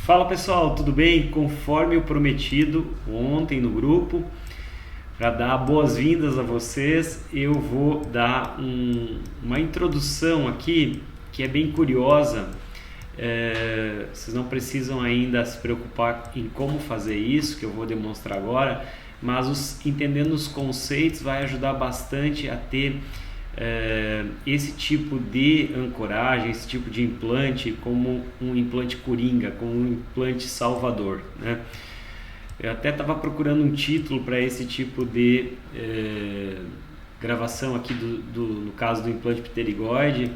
Fala pessoal, tudo bem? Conforme o prometido ontem no grupo, para dar boas-vindas a vocês, eu vou dar uma introdução aqui que é bem curiosa. Vocês não precisam ainda se preocupar em como fazer isso, que eu vou demonstrar agora, mas entendendo os conceitos vai ajudar bastante a ter esse tipo de ancoragem, esse tipo de implante como um implante coringa, como um implante salvador, né? Eu até estava procurando um título para esse tipo de gravação aqui no caso do implante pterigoide,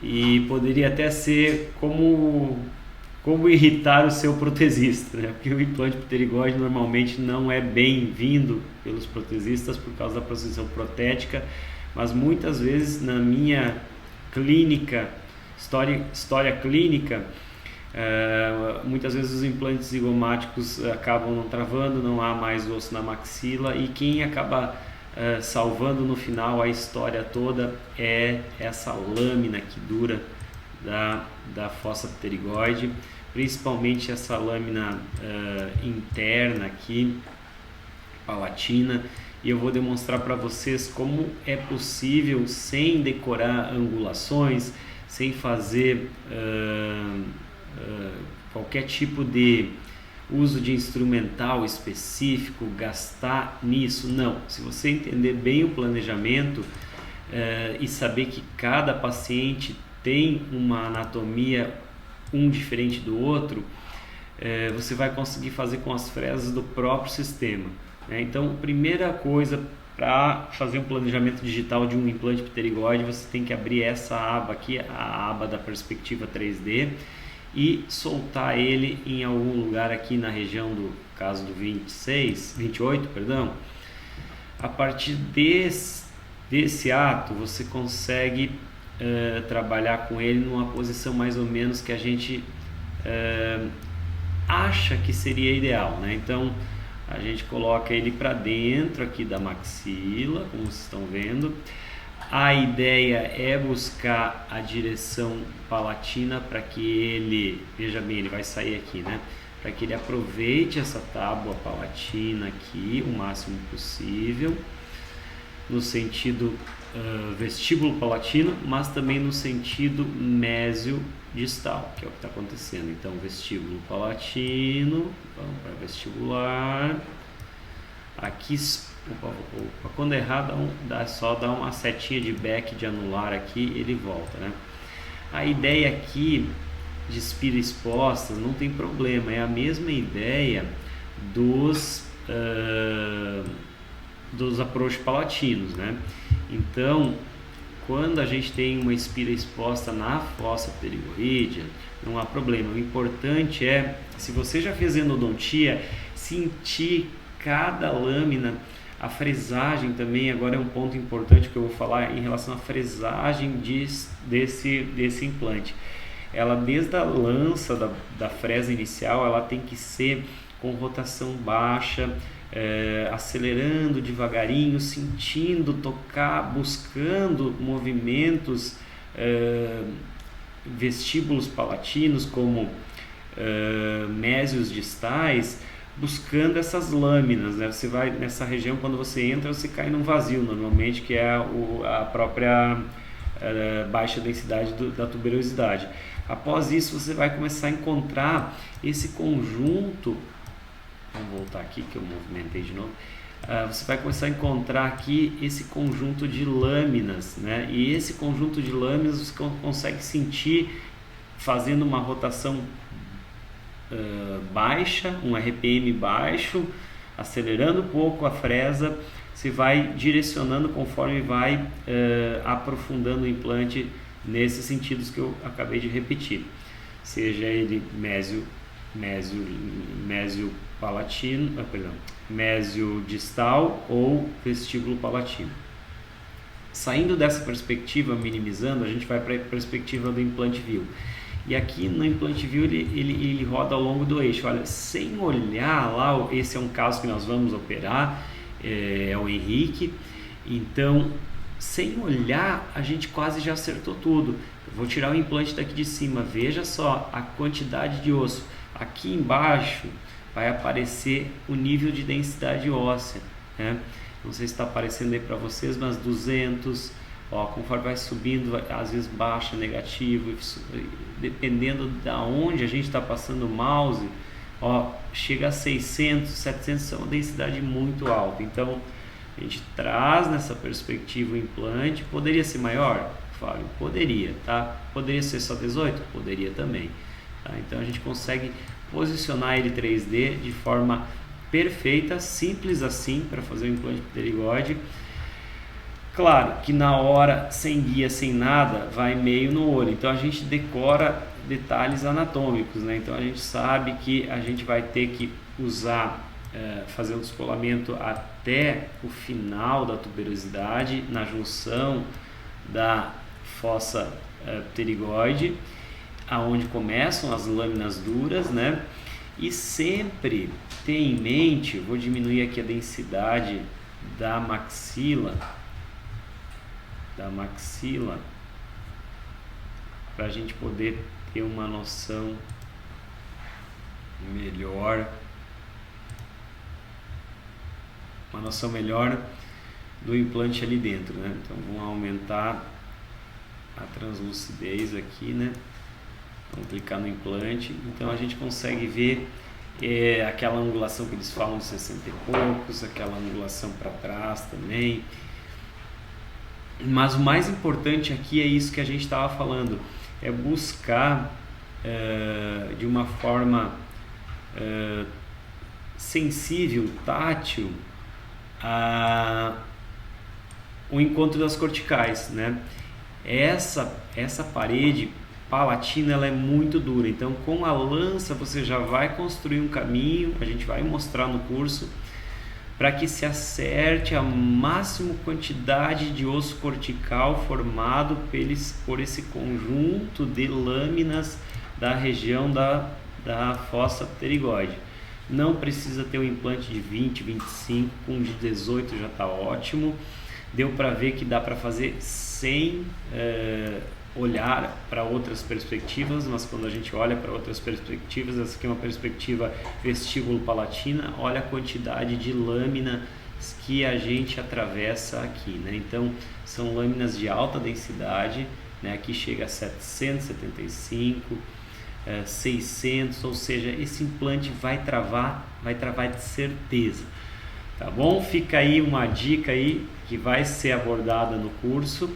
e poderia até ser como irritar o seu protesista, né? Porque o implante pterigoide normalmente não é bem-vindo pelos protesistas por causa da posição protética, mas muitas vezes na minha clínica, história clínica, muitas vezes os implantes zigomáticos acabam não travando, não há mais osso na maxila, e quem acaba salvando no final a história toda é essa lâmina que dura da fossa pterigoide, principalmente essa lâmina interna aqui, palatina. E eu vou demonstrar para vocês como é possível, sem decorar angulações, sem fazer qualquer tipo de uso de instrumental específico, gastar nisso. Não, se você entender bem o planejamento e saber que cada paciente tem uma anatomia diferente do outro, você vai conseguir fazer com as fresas do próprio sistema. Então, primeira coisa, para fazer um planejamento digital de um implante pterigoide, você tem que abrir essa aba aqui, a aba da perspectiva 3D, e soltar ele em algum lugar aqui na região do caso do 28, perdão. A partir desse ato, você consegue trabalhar com ele numa posição mais ou menos que a gente acha que seria ideal, né? Então, a gente coloca ele para dentro aqui da maxila, como vocês estão vendo. A ideia é buscar a direção palatina para que ele, veja bem, ele vai sair aqui, né? Para que ele aproveite essa tábua palatina aqui o máximo possível, no sentido vestíbulo palatino, mas também no sentido mésio-distal, que é o que está acontecendo. Então, vestíbulo palatino, vamos para vestibular. Aqui, quando errar, só dá uma setinha de back, de anular aqui, ele volta, né? A ideia aqui de espira expostas não tem problema, é a mesma ideia dos approach palatinos, né? Então, quando a gente tem uma espira exposta na fossa pterigoídea, não há problema. O importante é, se você já fez endodontia, sentir cada lâmina. A fresagem também agora é um ponto importante que eu vou falar em relação à fresagem desse implante. Ela, desde a lança da fresa inicial, ela tem que ser com rotação baixa, acelerando devagarinho, sentindo, tocar, buscando movimentos vestíbulos palatinos como mésios distais, buscando essas lâminas, né? Você vai nessa região, quando você entra, você cai num vazio normalmente, que é a própria baixa densidade da tuberosidade. Após isso, você vai começar a encontrar esse conjunto. Vamos voltar aqui que eu movimentei de novo. Você vai começar a encontrar aqui esse conjunto de lâminas, né? E esse conjunto de lâminas você consegue sentir fazendo uma rotação baixa, um RPM baixo, acelerando um pouco a fresa. Você vai direcionando conforme vai aprofundando o implante nesses sentidos que eu acabei de repetir, seja ele mésio palatino, mésio distal ou vestíbulo palatino. Saindo dessa perspectiva, minimizando, a gente vai para a perspectiva do implante view. E aqui no implante view ele roda ao longo do eixo. Olha, sem olhar lá, esse é um caso que nós vamos operar, é o Henrique. Então, sem olhar, a gente quase já acertou tudo. Eu vou tirar o implante daqui de cima, veja só a quantidade de osso. aqui embaixo vai aparecer o nível de densidade óssea, né? Não sei se está aparecendo aí para vocês, mas 200, ó, conforme vai subindo, às vezes baixa, negativo, dependendo da onde a gente está passando o mouse, ó, chega a 600, 700, é uma densidade muito alta. Então a gente traz nessa perspectiva o implante. Poderia ser maior, Fábio? Poderia, tá? Poderia ser só 18? Poderia também, tá? Então a gente consegue posicionar ele 3D de forma perfeita, simples assim, para fazer o implante pterigóide. Claro que na hora, sem guia, sem nada, vai meio no olho, então a gente decora detalhes anatômicos, né? Então a gente sabe que a gente vai ter que usar, fazer o descolamento até o final da tuberosidade, na junção da fossa pterigóide, aonde começam as lâminas duras, né? E sempre tem em mente, vou diminuir aqui a densidade da maxila, para a gente poder ter uma noção melhor, do implante ali dentro, né? Então vamos aumentar a translucidez aqui, né? Vamos clicar no implante, então a gente consegue ver aquela angulação que eles falam de 60 e poucos, aquela angulação para trás também. Mas o mais importante aqui é isso que a gente estava falando, é buscar de uma forma sensível, tátil, o encontro das corticais, né? Essa parede palatina, ela é muito dura, então com a lança você já vai construir um caminho, a gente vai mostrar no curso, para que se acerte a máxima quantidade de osso cortical formado por esse conjunto de lâminas da região da fossa pterigóide. Não precisa ter um implante de 20, 25, com de 18 já está ótimo. Deu para ver que dá para fazer sem olhar para outras perspectivas, mas quando a gente olha para outras perspectivas, essa aqui é uma perspectiva vestíbulo-palatina, olha a quantidade de lâminas que a gente atravessa aqui, né? Então são lâminas de alta densidade, né? Aqui chega a 775, 600, ou seja, esse implante vai travar de certeza, tá bom? Fica aí uma dica aí que vai ser abordada no curso,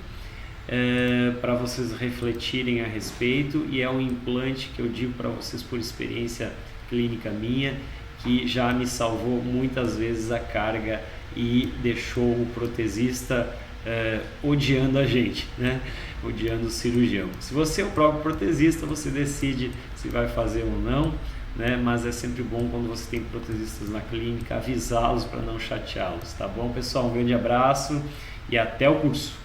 para vocês refletirem a respeito, e é um implante que eu digo para vocês por experiência clínica minha, que já me salvou muitas vezes a carga e deixou o protesista odiando a gente, né? Odiando o cirurgião. Se você é o próprio protesista, você decide se vai fazer ou não, né? Mas é sempre bom quando você tem protesistas na clínica avisá-los para não chateá-los, tá bom, pessoal? Um grande abraço e até o curso.